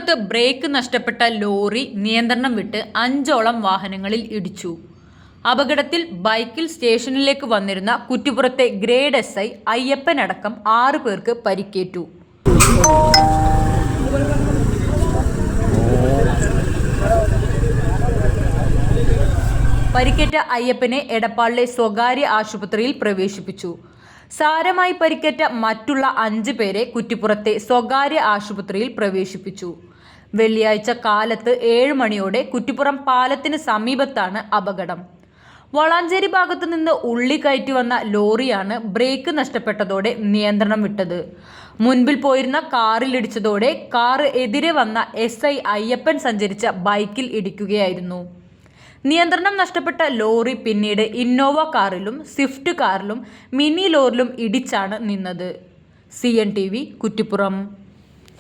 കുറ്റിപ്പുറത്ത് break നഷ്ടപ്പെട്ട lorry നിയന്ത്രണം വിട്ട് 5ഓളം വാഹനങ്ങളിൽ ഇടിച്ചു. അപകടത്തിൽ ബൈക്കിൽ സ്റ്റേഷനിലേക്ക് വന്നിരുന്ന കുറ്റിപ്പുറത്തെ ഗ്രേഡ് SI അയ്യപ്പൻ അടക്കം 6 പേർക്ക് പരിക്കേറ്റു. പരിക്കേറ്റ അയ്യപ്പനെ എടപ്പാളിലെ സ്വകാര്യ ആശുപത്രിയിൽ പ്രവേശിപ്പിച്ചു. സാരമായി പരിക്കേറ്റ മറ്റുള്ള 5 പേരെ കുറ്റിപ്പുറത്തെ സ്വകാര്യ ആശുപത്രിയിൽ പ്രവേശിപ്പിച്ചു. വെള്ളിയാഴ്ച കാലത്ത് 7 മണിയോടെ കുറ്റിപ്പുറം പാലത്തിന് സമീപത്താണ് അപകടം. വളാഞ്ചേരി ഭാഗത്തു നിന്ന് ഉള്ളി കയറ്റി വന്ന ലോറിയാണ് ബ്രേക്ക് നഷ്ടപ്പെട്ടതോടെ നിയന്ത്രണം വിട്ടത്. മുൻപിൽ പോയിരുന്ന കാറിലിടിച്ചതോടെ കാർ എതിരെ വന്ന SI അയ്യപ്പൻ സഞ്ചരിച്ച ബൈക്കിൽ ഇടിക്കുകയായിരുന്നു. നിയന്ത്രണം നഷ്ടപ്പെട്ട ലോറി പിന്നീട് ഇന്നോവ കാറിലും സ്വിഫ്റ്റ് കാറിലും മിനി ലോറിയിലും ഇടിച്ചാണ് നിന്നത്. CNTV കുറ്റിപ്പുറം.